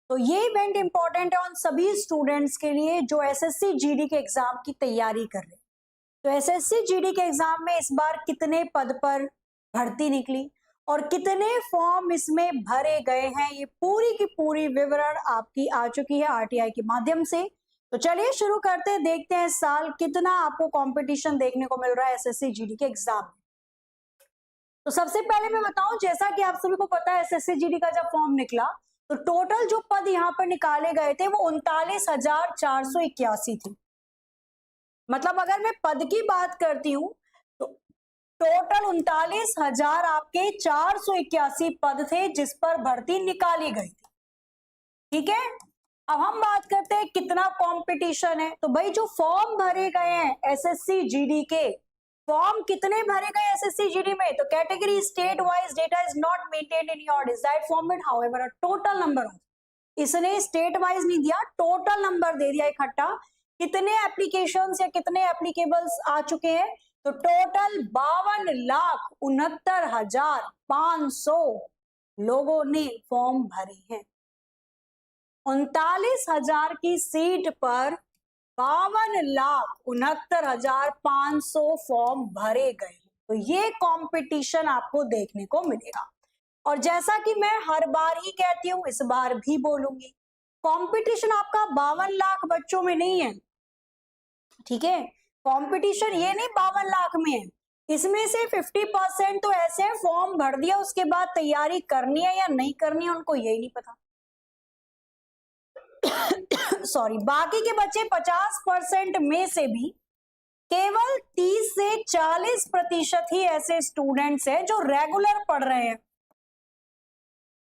तो ये event important है उन सभी स्टूडेंट्स के लिए जो एसएससी जीडी के एग्जाम की तैयारी कर रहे हैं। तो एसएससी जीडी के एग्जाम में इस बार कितने पद पर भर्ती निकली और कितने फॉर्म इसमें भरे गए हैं, ये पूरी की पूरी विवरण आपकी आ चुकी है आरटीआई के माध्यम से। तो चलिए शुरू करते हैं, देखते हैं इस साल कितना आपको कंपटीशन देखने को मिल रहा है एसएससी जीडी के एग्जाम में। तो सबसे पहले मैं बताऊं, जैसा कि आप सभी को पता है एसएससी जीडी का जब फॉर्म निकला तो टोटल जो पद यहाँ पर निकाले गए थे वो 39,481 थे। मतलब अगर मैं पद की बात करती हूँ तो टोटल 39,000 आपके 481 पद थे जिस पर भर्ती निकाली गई थी। ठीक है, अब हम बात करते हैं कितना कंपटीशन है। तो भाई जो फॉर्म भरे गए हैं एसएससी जीडी के, फॉर्म कितने भरे गए एसएससी जीडी में, तो category state wise data is not maintained in your desired format, however a total number of, इसने स्टेट वाइज नहीं दिया, टोटल नंबर दे दिया इकट्ठा, कितने एप्लीकेशंस या कितने एप्लीकेबल्स आ चुके हैं, तो टोटल 52,69,500 लोगों ने फॉर्म भरे हैं। 39,000 की सीट पर 52,69,500 फॉर्म भरे गए। तो ये कंपटीशन आपको देखने को मिलेगा। और जैसा कि मैं हर बार ही कहती हूं, इस बार भी बोलूंगी, कंपटीशन आपका 52 लाख बच्चों में नहीं है। ठीक है, कंपटीशन ये नहीं 52 लाख में है, इसमें से 50% तो ऐसे हैं फॉर्म भर दिया उसके बाद तैयारी करनी है या नहीं करनी है उनको यही नहीं पता। सॉरी, बाकी के बच्चे 50% में से भी केवल 30 से 40% ही ऐसे स्टूडेंट्स हैं जो रेगुलर पढ़ रहे हैं,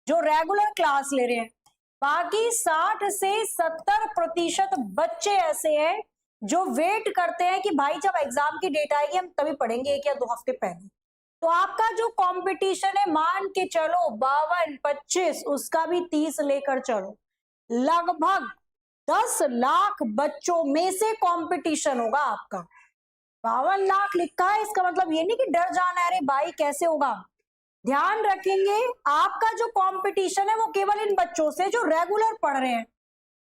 जो रेगुलर क्लास ले रहे हैं। बाकी 60 से 70% बच्चे ऐसे हैं जो वेट करते हैं कि भाई जब एग्जाम की डेट आएगी हम तभी पढ़ेंगे 1 या 2 हफ्ते पहले। तो आपका जो कंपटीशन है मान के चलो 52, 25, उसका भी 30 लेकर चलो, लगभग 10 लाख बच्चों में से कंपटीशन होगा आपका। 52 लाख लिखा है, इसका मतलब ये नहीं कि डर जाना है अरे भाई कैसे होगा। ध्यान रखेंगे आपका जो कंपटीशन है वो केवल इन बच्चों से जो रेगुलर पढ़ रहे हैं,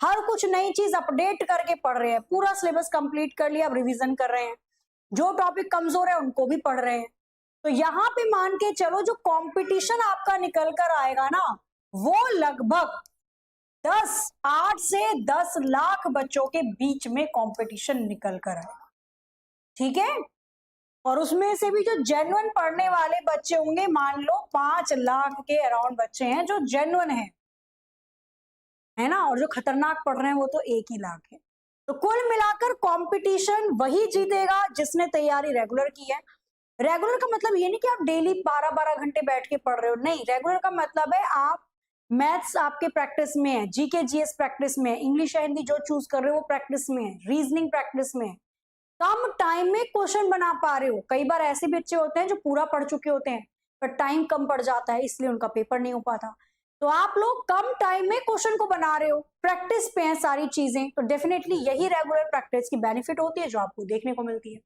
हर कुछ नई चीज अपडेट करके पढ़ रहे हैं, पूरा सिलेबस कंप्लीट कर लिया अब रिवीजन कर रहे हैं, जो टॉपिक कमजोर है उनको भी पढ़ रहे हैं। तो यहाँ पे मान के चलो जो कंपटीशन आपका निकल कर आएगा ना वो लगभग 8 से 10 लाख बच्चों के बीच में कंपटीशन निकल कर आएगा। ठीक है, और उसमें से भी जो जेन्युइन पढ़ने वाले बच्चे होंगे, मान लो 5 लाख के अराउंड बच्चे हैं जो जेन्युइन है ना, और जो खतरनाक पढ़ रहे हैं वो तो 1 ही लाख है। तो कुल मिलाकर कंपटीशन वही जीतेगा जिसने तैयारी रेगुलर की है। रेगुलर का मतलब ये नहीं कि आप डेली 12-12 घंटे बैठ के पढ़ रहे हो, नहीं, रेगुलर का मतलब है आप मैथ्स आपके प्रैक्टिस में है, जीके जीएस प्रैक्टिस में है, इंग्लिश या हिंदी जो चूज कर रहे हो वो प्रैक्टिस में है, रीजनिंग प्रैक्टिस में है, कम टाइम में क्वेश्चन बना पा रहे हो। कई बार ऐसे बच्चे होते हैं जो पूरा पढ़ चुके होते हैं पर टाइम कम पड़ जाता है इसलिए उनका पेपर नहीं हो पाता। तो आप लोग कम टाइम में क्वेश्चन को बना रहे हो, प्रैक्टिस पे है सारी चीजें, तो डेफिनेटली यही रेगुलर प्रैक्टिस की बेनिफिट होती है जो आपको देखने को मिलती है।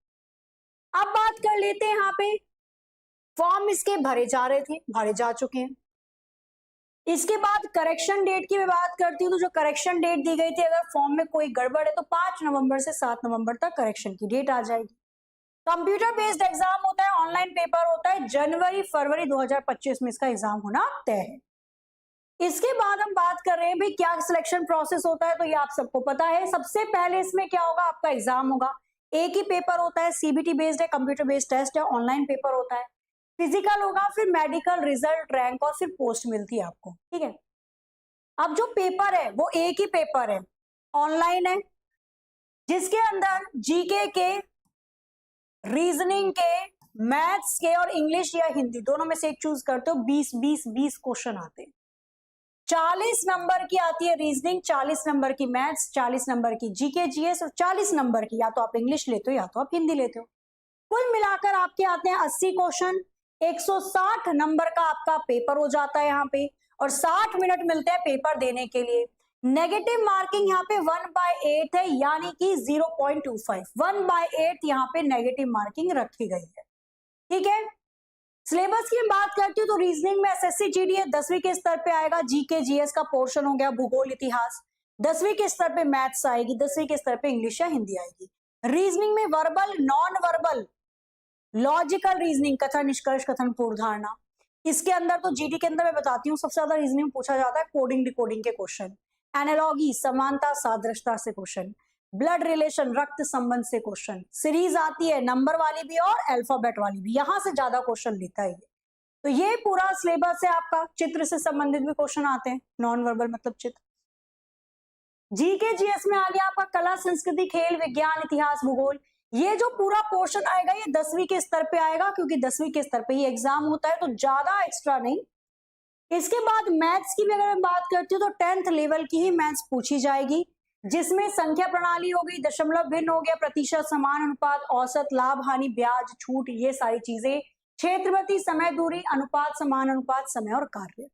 अब बात कर लेते हैं, यहाँ पे फॉर्म इसके भरे जा रहे थे, भरे जा चुके हैं। इसके बाद करेक्शन डेट की मैं बात करती हूँ, तो जो करेक्शन डेट दी गई थी, अगर फॉर्म में कोई गड़बड़ है तो 5 नवंबर से 7 नवंबर तक करेक्शन की डेट आ जाएगी। कंप्यूटर बेस्ड एग्जाम होता है, ऑनलाइन पेपर होता है, जनवरी-फरवरी 2025 में इसका एग्जाम होना तय है। इसके बाद हम बात कर रहे हैं भाई क्या सिलेक्शन प्रोसेस होता है, तो ये आप सबको पता है। सबसे पहले इसमें क्या होगा, आपका एग्जाम होगा, एक ही पेपर होता है, सीबीटी बेस्ड है, कंप्यूटर बेस्ड टेस्ट है, ऑनलाइन पेपर होता है, फिजिकल होगा, फिर मेडिकल, रिजल्ट, रैंक और फिर पोस्ट मिलती है आपको। ठीक है, अब जो पेपर है वो एक ही पेपर है, ऑनलाइन है, जिसके अंदर जीके के, रीजनिंग के, मैथ्स के और इंग्लिश या हिंदी दोनों में से एक चूज करते हो। 20 क्वेश्चन आते हैं। 40 नंबर की आती है रीजनिंग, 40 नंबर की मैथ्स, 40 नंबर की जीके जीएस और 40 नंबर की या तो आप इंग्लिश लेते हो या तो आप हिंदी लेते हो। कुल मिलाकर आपके आते हैं 80 क्वेश्चन, 160 नंबर का आपका पेपर हो जाता है यहाँ पे, और 60 मिनट मिलते हैं पेपर देने के लिए। नेगेटिव मार्किंग यहाँ पे 1/8 है, यानी कि 0.25, 1/8 यहाँ पे नेगेटिव मार्किंग रखी गई है। ठीक है, सिलेबस की मैं बात करती हूँ तो रीजनिंग में एसएससी जीडी है, 10वीं के स्तर पे आएगा, जीके जीएस का पोर्शन हो गया, भूगोल इतिहास। 10वीं के स्तर पे मैथ्स आएगी, 10वीं के स्तर पे इंग्लिश या हिंदी आएगी। रीजनिंग में verbal, non verbal, logical reasoning, कथन, निष्कर्ष, कथन, पूर्व धारणा। इसके अंदर तो जीडी के अंदर मैं बताती हूँ सबसे ज्यादा रीजनिंग में पूछा जाता है कोडिंग डिकोडिंग के क्वेश्चन, एनालॉगी, समानता सादृश्यता से क्वेश्चन, ब्लड रिलेशन, रक्त संबंध से क्वेश्चन। सीरीज आती है नंबर वाली भी और अल्फाबेट वाली भी, यहां से ज्यादा क्वेश्चन लेता है। तो ये पूरा सिलेबस है आपका। चित्र से संबंधित भी क्वेश्चन आते हैं, नॉन वर्बल मतलब चित्र। जीके जीएस में आ गया आपका कला, संस्कृति, खेल, विज्ञान, इतिहास, भूगोल। ये जो पूरा पोर्शन आएगा ये 10वीं के स्तर पे आएगा, क्योंकि 10वीं के स्तर पे ये एग्जाम होता है, तो ज्यादा एक्स्ट्रा नहीं। इसके बाद मैथ्स की भी अगर मैं बात करती हूँ तो 10th लेवल की ही मैथ्स पूछी जाएगी, जिसमें संख्या प्रणाली हो गई, दशमलव भिन्न हो गया, प्रतिशत, समान अनुपात, औसत, लाभ हानि, ब्याज, छूट, ये सारी चीजें, क्षेत्रवती, समय दूरी, अनुपात, समान अनुपात, समय और कार्य।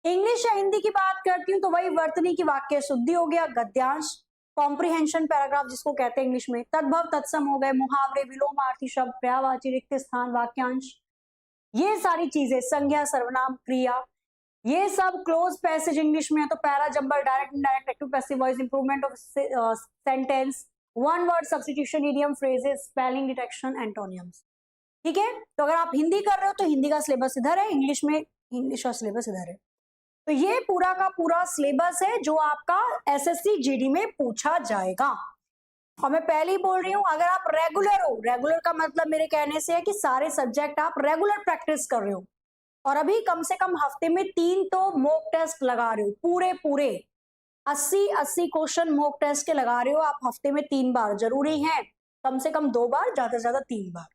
इंग्लिश या हिंदी की बात करती हूँ तो वही वर्तनी की वाक्य शुद्धि हो गया, गद्यांश, कॉम्प्रिहेंशन पैराग्राफ जिसको कहते हैं इंग्लिश में, तद्भव तत्सम हो गए, मुहावरे, विलोमार्थी शब्द, पर्यायवाची, रिक्त स्थान, वाक्यांश, ये सारी चीजें, संज्ञा, सर्वनाम, क्रिया, ये सब क्लोज पैसेज इंग्लिश में है, तो para, jumble, direct indirect, active passive voice, improvement of sentence, one word substitution, idiom, phrases, spelling detection, एंटोनियम्स। ठीक है, तो अगर आप हिंदी कर रहे हो तो हिंदी का सिलेबस इधर है, इंग्लिश में इंग्लिश का सिलेबस इधर है। तो ये पूरा का पूरा सिलेबस है जो आपका एसएससी जीडी में पूछा जाएगा। और मैं पहले ही बोल रही हूं, अगर आप रेगुलर हो, रेगुलर का मतलब मेरे कहने से है कि सारे सब्जेक्ट आप रेगुलर प्रैक्टिस कर रहे हो, और अभी कम से कम हफ्ते में 3 तो मॉक टेस्ट लगा रहे हो, पूरे 80 क्वेश्चन मॉक टेस्ट के लगा रहे हो आप हफ्ते में 3 बार, जरूरी है कम से कम 2 बार, ज्यादा से ज्यादा 3 बार।